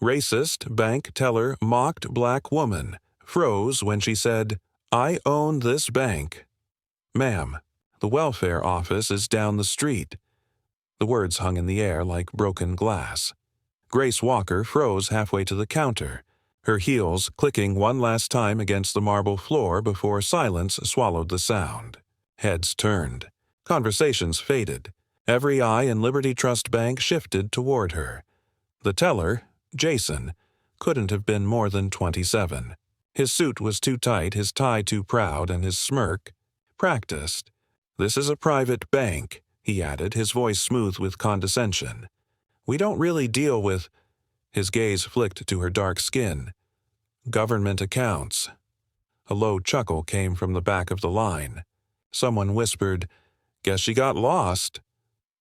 Racist bank teller mocked black woman froze when she said, "I own this bank." "Ma'am, the welfare office is down the street." The words hung in the air like broken glass. Grace Walker froze halfway to the counter, her heels clicking one last time against the marble floor before silence swallowed the sound. Heads turned. Conversations faded. Every eye in Liberty Trust Bank shifted toward her. The teller, Jason, couldn't have been more than 27. His suit was too tight, his tie too proud, and his smirk practiced. "This is a private bank," he added, his voice smooth with condescension. "We don't really deal with—" His gaze flicked to her dark skin. "Government accounts." A low chuckle came from the back of the line. Someone whispered, "Guess she got lost."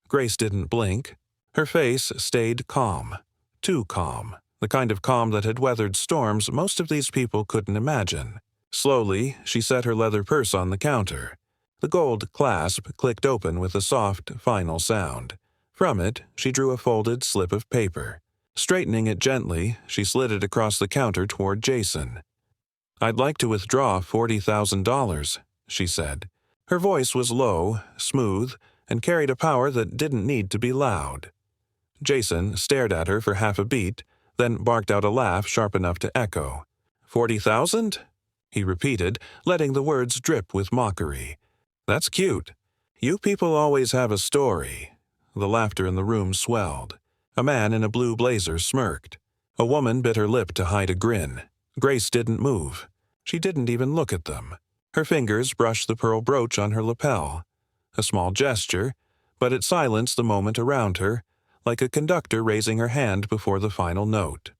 Grace didn't blink. Her face stayed calm. Too calm. The kind of calm that had weathered storms most of these people couldn't imagine. Slowly, she set her leather purse on the counter. The gold clasp clicked open with a soft, final sound. From it, she drew a folded slip of paper. Straightening it gently, she slid it across the counter toward Jason. "I'd like to withdraw $40,000, she said. Her voice was low, smooth, and carried a power that didn't need to be loud. Jason stared at her for half a beat, then barked out a laugh sharp enough to echo. "$40,000? He repeated, letting the words drip with mockery. "That's cute. You people always have a story." The laughter in the room swelled. A man in a blue blazer smirked. A woman bit her lip to hide a grin. Grace didn't move. She didn't even look at them. Her fingers brushed the pearl brooch on her lapel. A small gesture, but it silenced the moment around her, like a conductor raising her hand before the final note.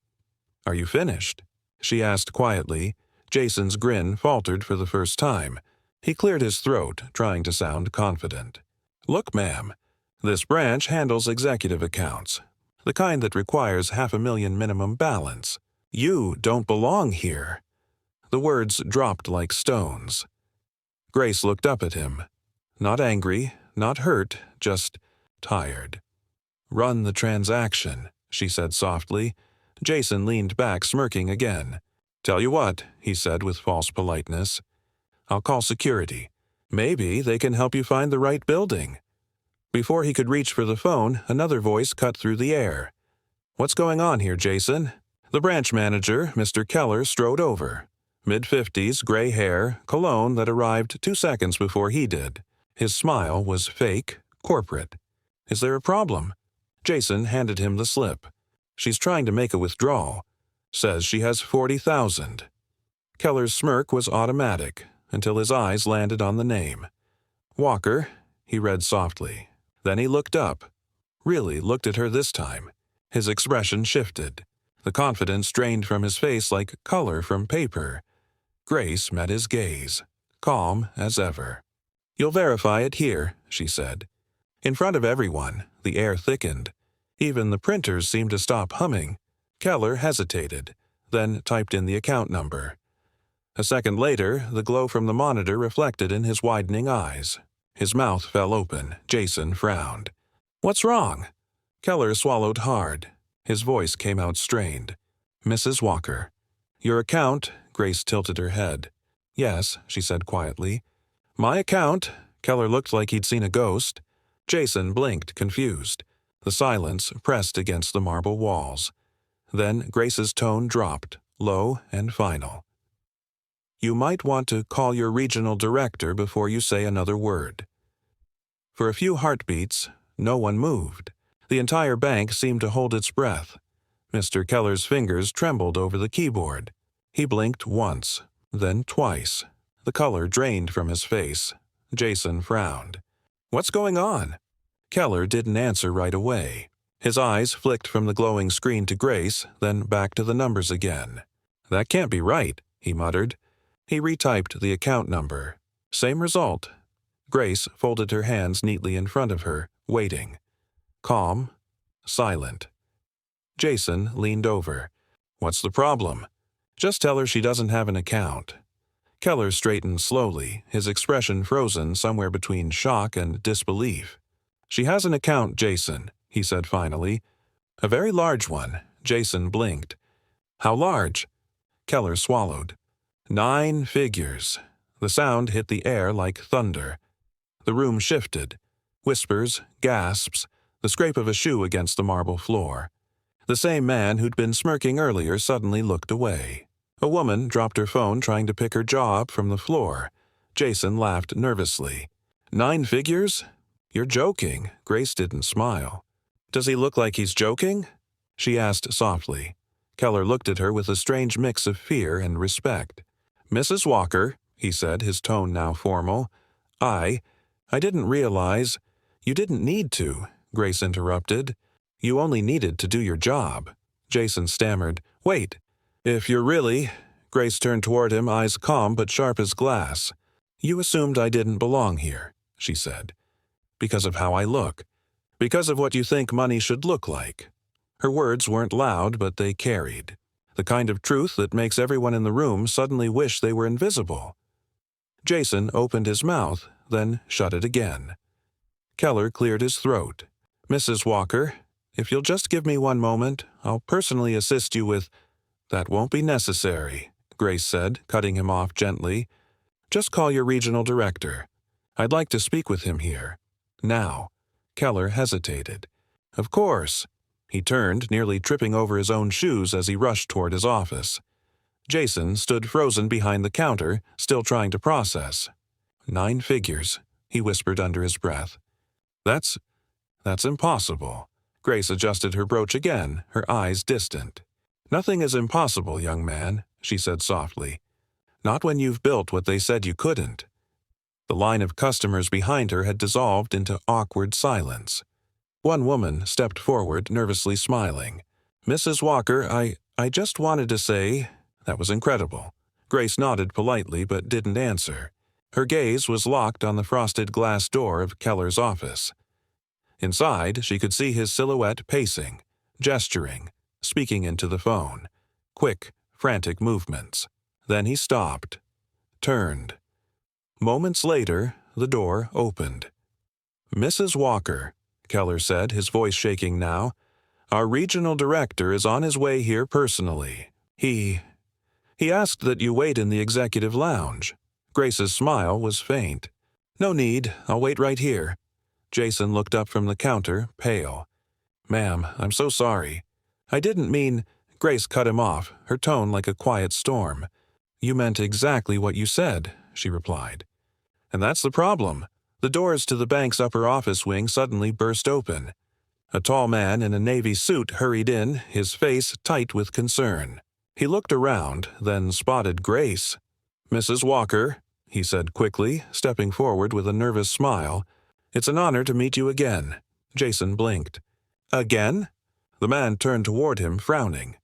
"Are you finished?" she asked quietly. Jason's grin faltered for the first time. He cleared his throat, trying to sound confident. "Look, ma'am, this branch handles executive accounts, the kind that requires $500,000 minimum balance. You don't belong here." The words dropped like stones. Grace looked up at him. Not angry, not hurt, just tired. "Run the transaction," she said softly. Jason leaned back, smirking again. "Tell you what," he said with false politeness. "I'll call security. Maybe they can help you find the right building." Before he could reach for the phone, another voice cut through the air. "What's going on here, Jason?" The branch manager, Mr. Keller, strode over. Mid-50s, gray hair, cologne that arrived 2 seconds before he did. His smile was fake, corporate. "Is there a problem?" Jason handed him the slip. "She's trying to make a withdrawal. Says she has 40,000. Keller's smirk was automatic, until his eyes landed on the name. "Walker," he read softly. Then he looked up. Really looked at her this time. His expression shifted. The confidence drained from his face like color from paper. Grace met his gaze, calm as ever. "You'll verify it here," she said. In front of everyone, the air thickened. Even the printers seemed to stop humming. Keller hesitated, then typed in the account number. A second later, the glow from the monitor reflected in his widening eyes. His mouth fell open. Jason frowned. "What's wrong?" Keller swallowed hard. His voice came out strained. "Mrs. Walker." "Your account," Grace tilted her head. "Yes," she said quietly. "My account." Keller looked like he'd seen a ghost. Jason blinked, confused. The silence pressed against the marble walls. Then Grace's tone dropped, low and final. "You might want to call your regional director before you say another word." For a few heartbeats, no one moved. The entire bank seemed to hold its breath. Mr. Keller's fingers trembled over the keyboard. He blinked once, then twice. The color drained from his face. Jason frowned. "What's going on?" Keller didn't answer right away. His eyes flicked from the glowing screen to Grace, then back to the numbers again. "That can't be right," he muttered. He retyped the account number. Same result. Grace folded her hands neatly in front of her, waiting. Calm, silent. Jason leaned over. "What's the problem?" "Just tell her she doesn't have an account." Keller straightened slowly, his expression frozen somewhere between shock and disbelief. "She has an account, Jason," he said finally. "A very large one. Jason blinked. How large? Keller swallowed. 9 figures. The sound hit the air like thunder. The room shifted. Whispers, gasps, the scrape of a shoe against the marble floor. The same man who'd been smirking earlier suddenly looked away. A woman dropped her phone trying to pick her jaw up from the floor. Jason laughed nervously. 9 figures? You're joking. Grace didn't smile. Does he look like he's joking? She asked softly. Keller looked at her with a strange mix of fear and respect. Mrs. Walker, he said, his tone now formal. I didn't realize. You didn't need to, Grace interrupted. You only needed to do your job. Jason stammered. Wait. If you're really... Grace turned toward him, eyes calm but sharp as glass. You assumed I didn't belong here, she said. Because of how I look. Because of what you think money should look like. Her words weren't loud, but they carried. The kind of truth that makes everyone in the room suddenly wish they were invisible. Jason opened his mouth, then shut it again. Keller cleared his throat. Mrs. Walker, if you'll just give me one moment, I'll personally assist you with... That won't be necessary, Grace said, cutting him off gently. Just call your regional director. I'd like to speak with him here. Now. Keller hesitated. Of course. He turned, nearly tripping over his own shoes as he rushed toward his office. Jason stood frozen behind the counter, still trying to process. 9 figures, he whispered under his breath. That's impossible. Grace adjusted her brooch again, her eyes distant. Nothing is impossible, young man, she said softly. Not when you've built what they said you couldn't. The line of customers behind her had dissolved into awkward silence. One woman stepped forward, nervously smiling. Mrs. Walker, I just wanted to say... That was incredible. Grace nodded politely but didn't answer. Her gaze was locked on the frosted glass door of Keller's office. Inside, she could see his silhouette pacing, gesturing, speaking into the phone. Quick, frantic movements. Then he stopped. Turned. Moments later, the door opened. Mrs. Walker, Keller said, his voice shaking now, our regional director is on his way here personally. He asked that you wait in the executive lounge. Grace's smile was faint. No need, I'll wait right here. Jason looked up from the counter, pale. Ma'am, I'm so sorry. I didn't mean... Grace cut him off, her tone like a quiet storm. You meant exactly what you said, she replied. And that's the problem. The doors to the bank's upper office wing suddenly burst open. A tall man in a navy suit hurried in, his face tight with concern. He looked around, then spotted Grace. Mrs. Walker, he said quickly, stepping forward with a nervous smile. It's an honor to meet you again. Jason blinked. Again? The man turned toward him, frowning.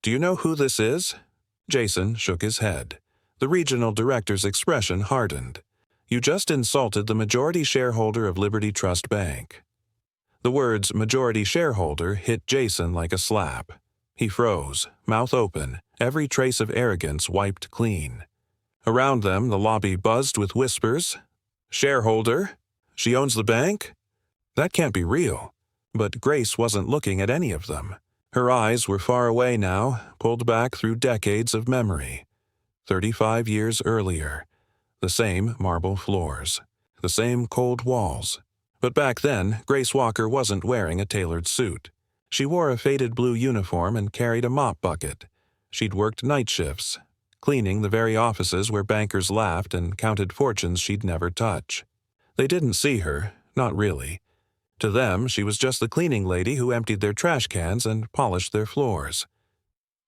Do you know who this is? Jason shook his head. The regional director's expression hardened. You just insulted the majority shareholder of Liberty Trust Bank. The words majority shareholder hit Jason like a slap. He froze, mouth open, every trace of arrogance wiped clean. Around them, the lobby buzzed with whispers. Shareholder? She owns the bank? That can't be real. But Grace wasn't looking at any of them. Her eyes were far away now, pulled back through decades of memory. 35 years earlier. The same marble floors. The same cold walls. But back then, Grace Walker wasn't wearing a tailored suit. She wore a faded blue uniform and carried a mop bucket. She'd worked night shifts, cleaning the very offices where bankers laughed and counted fortunes she'd never touch. They didn't see her, not really. To them, she was just the cleaning lady who emptied their trash cans and polished their floors.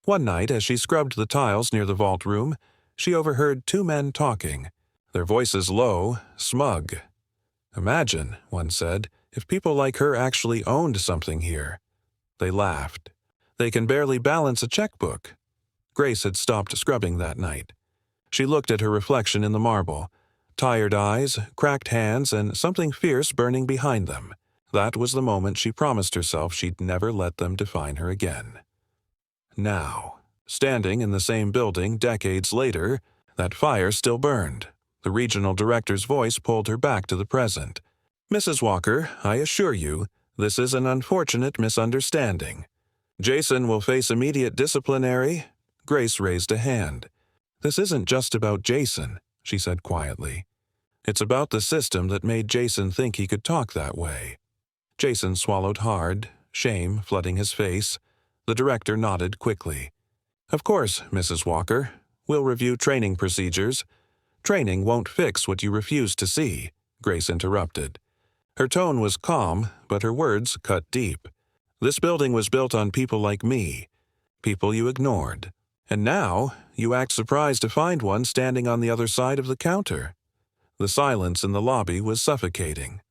One night, as she scrubbed the tiles near the vault room, she overheard 2 men talking, their voices low, smug. Imagine, one said, if people like her actually owned something here. They laughed. They can barely balance a checkbook. Grace had stopped scrubbing that night. She looked at her reflection in the marble. Tired eyes, cracked hands, and something fierce burning behind them. That was the moment she promised herself she'd never let them define her again. Now, standing in the same building decades later, that fire still burned. The regional director's voice pulled her back to the present. Mrs. Walker, I assure you, this is an unfortunate misunderstanding. Jason will face immediate disciplinary. Grace raised a hand. This isn't just about Jason, she said quietly. It's about the system that made Jason think he could talk that way. Jason swallowed hard, shame flooding his face. The director nodded quickly. Of course, Mrs. Walker. We'll review training procedures. Training won't fix what you refuse to see, Grace interrupted. Her tone was calm, but her words cut deep. This building was built on people like me, people you ignored. And now, you act surprised to find one standing on the other side of the counter. The silence in the lobby was suffocating.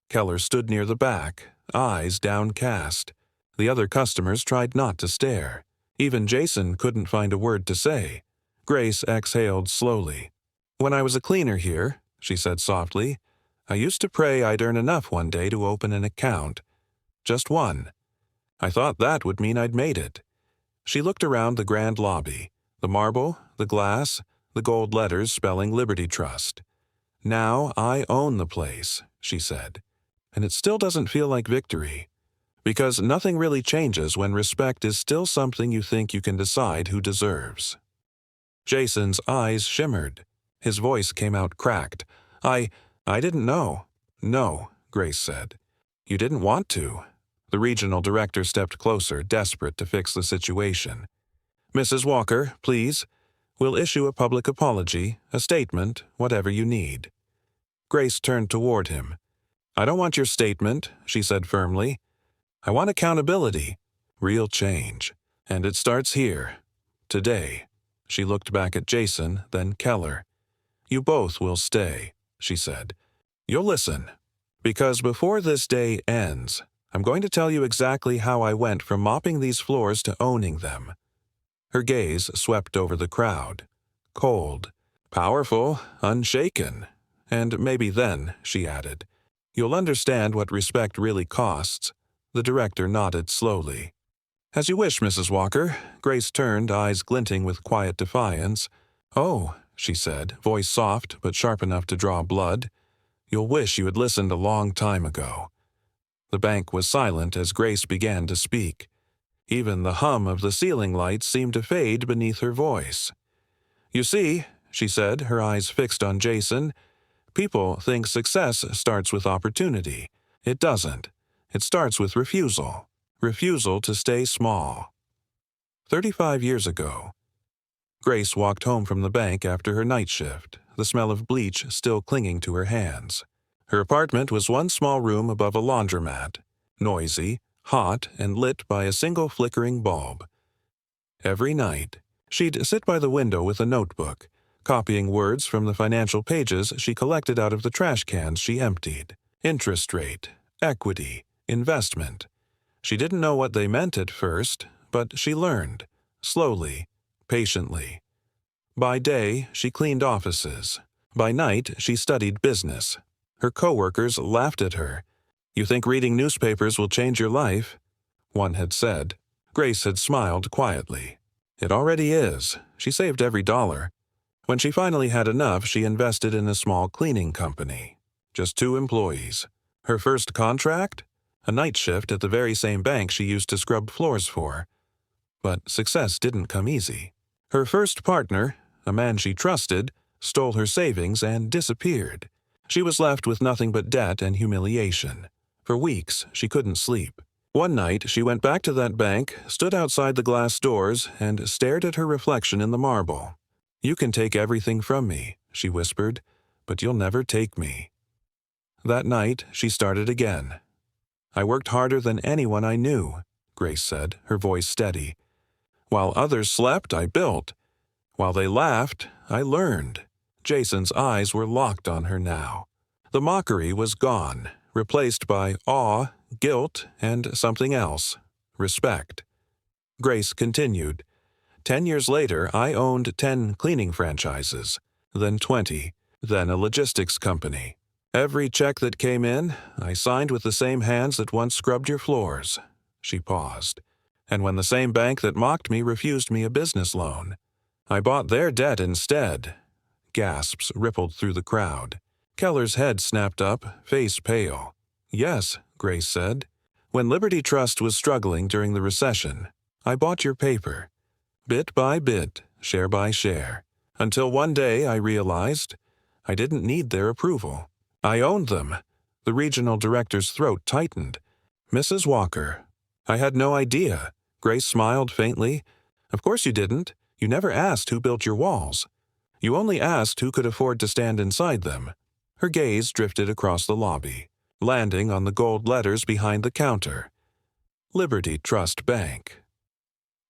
Keller stood near the back, eyes downcast. The other customers tried not to stare. Even Jason couldn't find a word to say. Grace exhaled slowly. When I was a cleaner here, she said softly, I used to pray I'd earn enough one day to open an account. Just one. I thought that would mean I'd made it. She looked around the grand lobby, the marble, the glass, the gold letters spelling Liberty Trust. Now I own the place, she said. And it still doesn't feel like victory. Because nothing really changes when respect is still something you think you can decide who deserves. Jason's eyes shimmered. His voice came out cracked. I didn't know. No, Grace said. You didn't want to. The regional director stepped closer, desperate to fix the situation. Mrs. Walker, please. We'll issue a public apology, a statement, whatever you need. Grace turned toward him. I don't want your statement, she said firmly. I want accountability, real change. And it starts here, today. She looked back at Jason, then Keller. You both will stay, she said. You'll listen. Because before this day ends, I'm going to tell you exactly how I went from mopping these floors to owning them. Her gaze swept over the crowd. Cold, powerful, unshaken. And maybe then, she added, you'll understand what respect really costs. The director nodded slowly. As you wish, Mrs. Walker. Grace turned, eyes glinting with quiet defiance. Oh, she said, voice soft but sharp enough to draw blood. You'll wish you had listened a long time ago. The bank was silent as Grace began to speak. Even the hum of the ceiling lights seemed to fade beneath her voice. You see, she said, her eyes fixed on Jason, people think success starts with opportunity. It doesn't. It starts with refusal. Refusal to stay small. 35 years ago. Grace walked home from the bank after her night shift, the smell of bleach still clinging to her hands. Her apartment was one small room above a laundromat, noisy, hot, and lit by a single flickering bulb. Every night, she'd sit by the window with a notebook, copying words from the financial pages she collected out of the trash cans she emptied. Interest rate, equity, investment. She didn't know what they meant at first, but she learned, slowly, patiently. By day, she cleaned offices. By night, she studied business. Her coworkers laughed at her. You think reading newspapers will change your life? One had said. Grace had smiled quietly. It already is. She saved every dollar. When she finally had enough, she invested in a small cleaning company. Just 2 employees. Her first contract? A night shift at the very same bank she used to scrub floors for. But success didn't come easy. Her first partner, a man she trusted, stole her savings and disappeared. She was left with nothing but debt and humiliation. For weeks, she couldn't sleep. One night, she went back to that bank, stood outside the glass doors, and stared at her reflection in the marble. You can take everything from me, she whispered, but you'll never take me. That night, she started again. I worked harder than anyone I knew, Grace said, her voice steady. While others slept, I built. While they laughed, I learned. Jason's eyes were locked on her now. The mockery was gone, replaced by awe, guilt, and something else, respect. Grace continued. 10 years later, I owned 10 cleaning franchises, then 20, then a logistics company. Every check that came in, I signed with the same hands that once scrubbed your floors. She paused. And when the same bank that mocked me refused me a business loan, I bought their debt instead. Gasps rippled through the crowd. Keller's head snapped up, face pale. Yes, Grace said. When Liberty Trust was struggling during the recession, I bought your paper, bit by bit, share by share, until one day I realized I didn't need their approval. I owned them. The regional director's throat tightened. Mrs. Walker, I had no idea. Grace smiled faintly. Of course you didn't. You never asked who built your walls. You only asked who could afford to stand inside them. Her gaze drifted across the lobby, landing on the gold letters behind the counter. Liberty Trust Bank.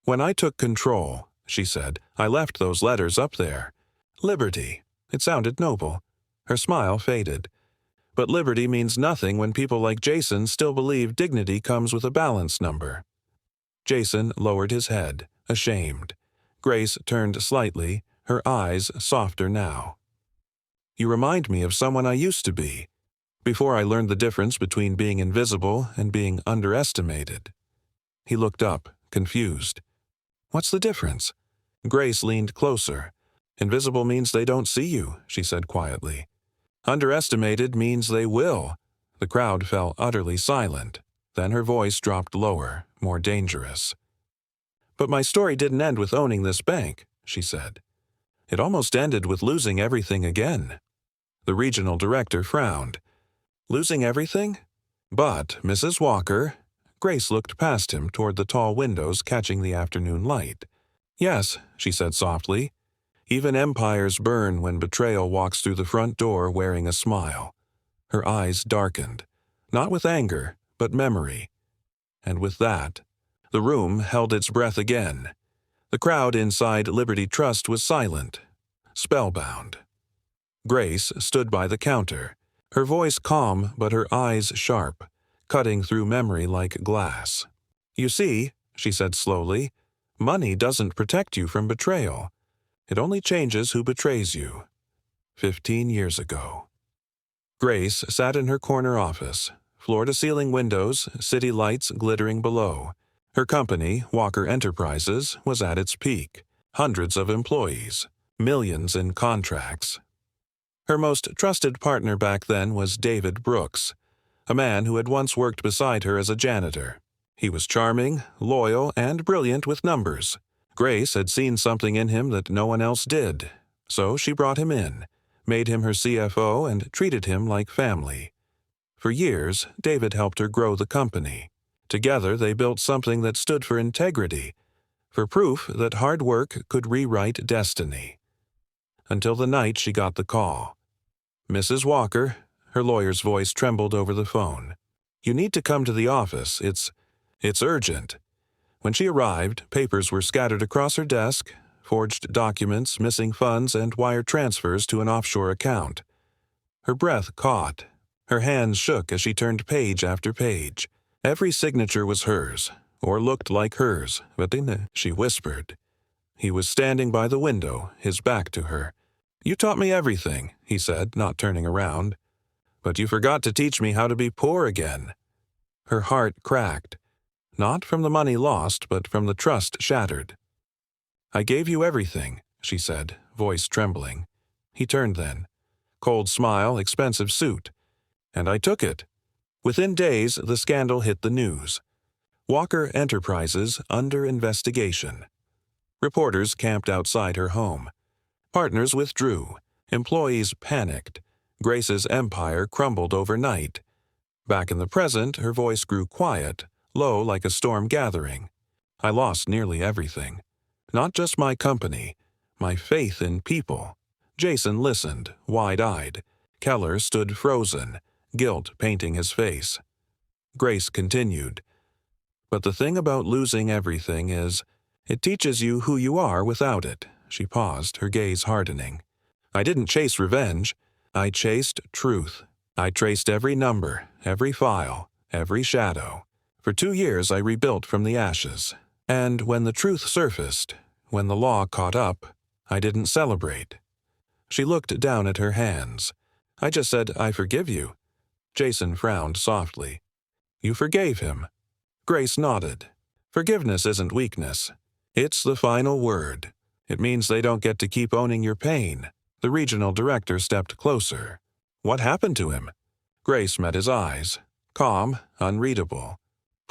When I took control, she said, I left those letters up there. Liberty. It sounded noble. Her smile faded. But liberty means nothing when people like Jason still believe dignity comes with a balance number. Jason lowered his head, ashamed. Grace turned slightly, her eyes softer now. You remind me of someone I used to be, before I learned the difference between being invisible and being underestimated. He looked up, confused. What's the difference? Grace leaned closer. Invisible means they don't see you, she said quietly. Underestimated means they will. The crowd fell utterly silent. Then her voice dropped lower, more dangerous. But my story didn't end with owning this bank, she said. It almost ended with losing everything again. The regional director frowned. Losing everything? But, Mrs. Walker, Grace looked past him toward the tall windows catching the afternoon light. Yes, she said softly. Even empires burn when betrayal walks through the front door wearing a smile. Her eyes darkened, not with anger, but memory. And with that, the room held its breath again. The crowd inside Liberty Trust was silent, spellbound. Grace stood by the counter, her voice calm but her eyes sharp, cutting through memory like glass. You see, she said slowly, money doesn't protect you from betrayal. It only changes who betrays you. 15 years ago. Grace sat in her corner office, floor-to-ceiling windows, city lights glittering below. Her company, Walker Enterprises, was at its peak. Hundreds of employees, millions in contracts. Her most trusted partner back then was David Brooks, a man who had once worked beside her as a janitor. He was charming, loyal, and brilliant with numbers. Grace had seen something in him that no one else did, so she brought him in, made him her CFO, and treated him like family. For years, David helped her grow the company. Together, they built something that stood for integrity, for proof that hard work could rewrite destiny. Until the night she got the call. Mrs. Walker, her lawyer's voice trembled over the phone. You need to come to the office. It's urgent. When she arrived, papers were scattered across her desk, forged documents, missing funds, and wire transfers to an offshore account. Her breath caught. Her hands shook as she turned page after page. Every signature was hers, or looked like hers, but she whispered. He was standing by the window, his back to her. You taught me everything, he said, not turning around. But you forgot to teach me how to be poor again. Her heart cracked. Not from the money lost, but from the trust shattered. I gave you everything, she said, voice trembling. He turned then. Cold smile, expensive suit. And I took it. Within days, the scandal hit the news. Walker Enterprises under investigation. Reporters camped outside her home. Partners withdrew. Employees panicked. Grace's empire crumbled overnight. Back in the present, her voice grew quiet, low like a storm gathering. I lost nearly everything. Not just my company, my faith in people. Jason listened, wide-eyed. Keller stood frozen, guilt painting his face. Grace continued. But the thing about losing everything is, it teaches you who you are without it. She paused, her gaze hardening. I didn't chase revenge. I chased truth. I traced every number, every file, every shadow. For 2 years I rebuilt from the ashes. And when the truth surfaced, when the law caught up, I didn't celebrate. She looked down at her hands. I just said, I forgive you. Jason frowned softly. You forgave him. Grace nodded. Forgiveness isn't weakness. It's the final word. It means they don't get to keep owning your pain. The regional director stepped closer. What happened to him? Grace met his eyes. Calm, unreadable.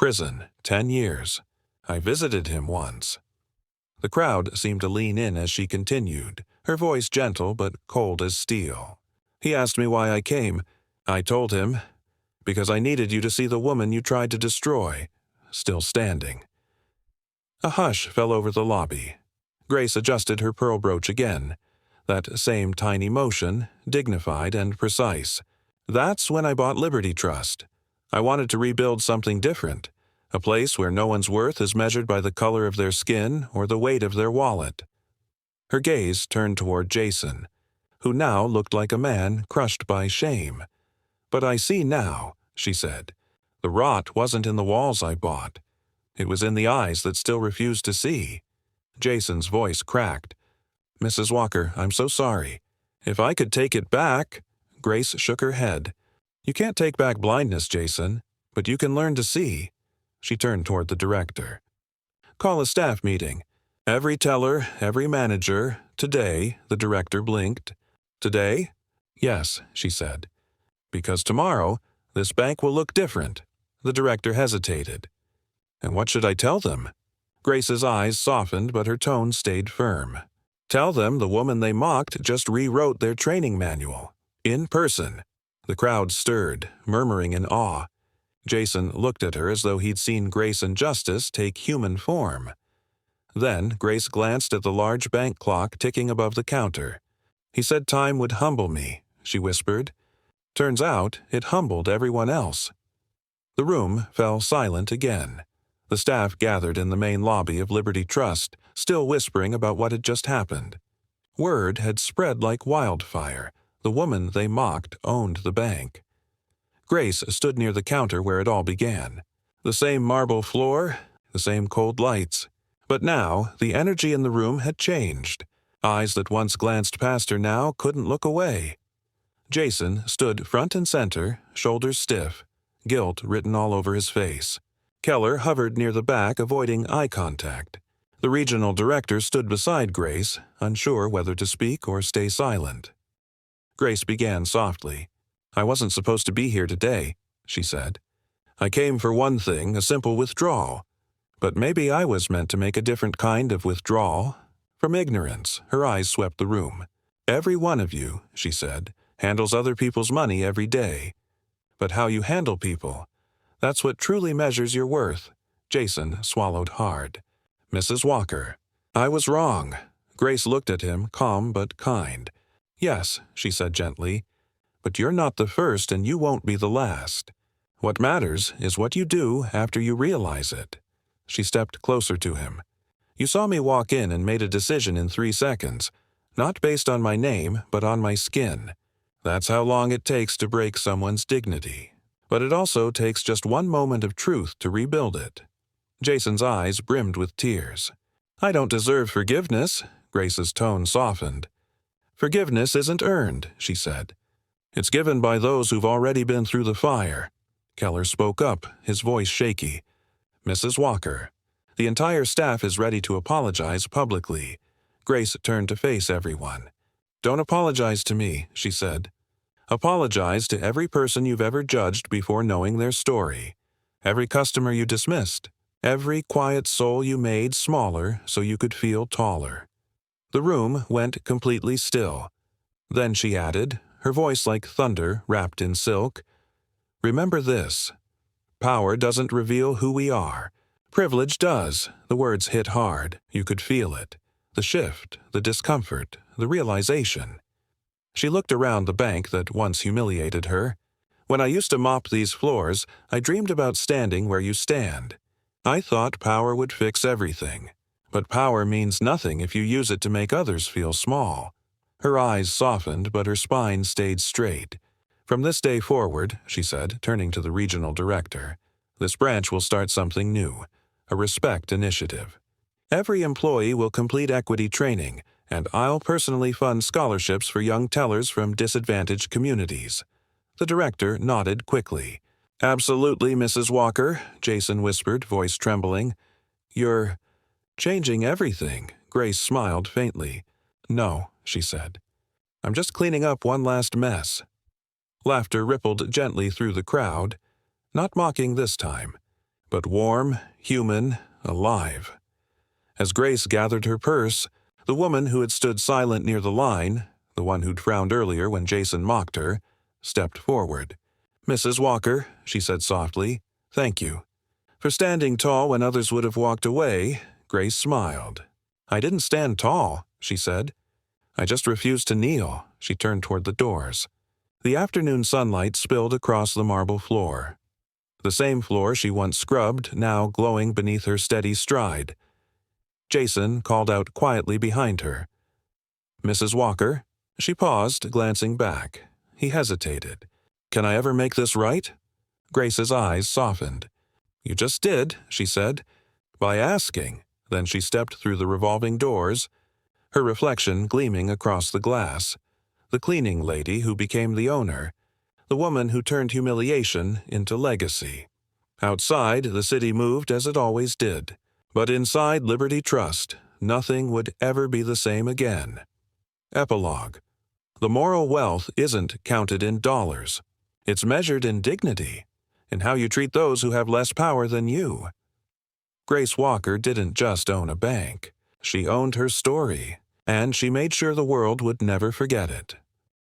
Prison, 10 years. I visited him once." The crowd seemed to lean in as she continued, her voice gentle but cold as steel. "He asked me why I came. I told him, because I needed you to see the woman you tried to destroy, still standing." A hush fell over the lobby. Grace adjusted her pearl brooch again. That same tiny motion, dignified and precise. "That's when I bought Liberty Trust. I wanted to rebuild something different, a place where no one's worth is measured by the color of their skin or the weight of their wallet." Her gaze turned toward Jason, who now looked like a man crushed by shame. "But I see now," she said. "The rot wasn't in the walls I bought. It was in the eyes that still refused to see." Jason's voice cracked. "Mrs. Walker, I'm so sorry. If I could take it back—" Grace shook her head. "You can't take back blindness, Jason, but you can learn to see." She turned toward the director. "Call a staff meeting. Every teller, every manager, today," the director blinked. "Today?" "Yes," she said. "Because tomorrow, this bank will look different." The director hesitated. "And what should I tell them?" Grace's eyes softened, but her tone stayed firm. "Tell them the woman they mocked just rewrote their training manual. In person." The crowd stirred, murmuring in awe. Jason looked at her as though he'd seen grace and justice take human form. Then Grace glanced at the large bank clock ticking above the counter. "He said time would humble me," she whispered. "Turns out it humbled everyone else." The room fell silent again. The staff gathered in the main lobby of Liberty Trust, still whispering about what had just happened. Word had spread like wildfire. The woman they mocked owned the bank. Grace stood near the counter where it all began. The same marble floor, the same cold lights. But now the energy in the room had changed. Eyes that once glanced past her now couldn't look away. Jason stood front and center, shoulders stiff, guilt written all over his face. Keller hovered near the back, avoiding eye contact. The regional director stood beside Grace, unsure whether to speak or stay silent. Grace began softly. "I wasn't supposed to be here today," she said. "I came for one thing, a simple withdrawal. But maybe I was meant to make a different kind of withdrawal. From ignorance." Her eyes swept the room. "Every one of you," she said, "handles other people's money every day. But how you handle people, that's what truly measures your worth." Jason swallowed hard. "Mrs. Walker, I was wrong." Grace looked at him, calm but kind. "Yes," she said gently, "but you're not the first and you won't be the last. What matters is what you do after you realize it." She stepped closer to him. "You saw me walk in and made a decision in 3 seconds, not based on my name, but on my skin. That's how long it takes to break someone's dignity. But it also takes just one moment of truth to rebuild it." Jason's eyes brimmed with tears. "I don't deserve forgiveness." Grace's tone softened. "Forgiveness isn't earned," she said. "It's given by those who've already been through the fire." Keller spoke up, his voice shaky. "Mrs. Walker, the entire staff is ready to apologize publicly." Grace turned to face everyone. "Don't apologize to me," she said. "Apologize to every person you've ever judged before knowing their story. Every customer you dismissed. Every quiet soul you made smaller so you could feel taller." The room went completely still. Then she added, her voice like thunder wrapped in silk, "Remember this. Power doesn't reveal who we are. Privilege does." The words hit hard. You could feel it. The shift, the discomfort, the realization. She looked around the bank that once humiliated her. "When I used to mop these floors, I dreamed about standing where you stand. I thought power would fix everything. But power means nothing if you use it to make others feel small." Her eyes softened, but her spine stayed straight. "From this day forward," she said, turning to the regional director, "this branch will start something new, a respect initiative. Every employee will complete equity training, and I'll personally fund scholarships for young tellers from disadvantaged communities." The director nodded quickly. "Absolutely, Mrs. Walker," Jason whispered, voice trembling. "You're changing everything." Grace smiled faintly. "No," she said. "I'm just cleaning up one last mess." Laughter rippled gently through the crowd. Not mocking this time, but warm, human, alive. As Grace gathered her purse, the woman who had stood silent near the line, the one who'd frowned earlier when Jason mocked her, stepped forward. "Mrs. Walker," she said softly, "thank you." For standing tall when others would have walked away, Grace smiled. "I didn't stand tall," she said. "I just refused to kneel." She turned toward the doors. The afternoon sunlight spilled across the marble floor. The same floor she once scrubbed, now glowing beneath her steady stride. Jason called out quietly behind her. "Mrs. Walker?" She paused, glancing back. He hesitated. "Can I ever make this right?" Grace's eyes softened. "You just did," she said. "By asking." Then she stepped through the revolving doors, her reflection gleaming across the glass. The cleaning lady who became the owner. The woman who turned humiliation into legacy. Outside, the city moved as it always did. But inside Liberty Trust, nothing would ever be the same again. Epilogue. The moral wealth isn't counted in dollars. It's measured in dignity, in how you treat those who have less power than you. Grace Walker didn't just own a bank. She owned her story, and she made sure the world would never forget it.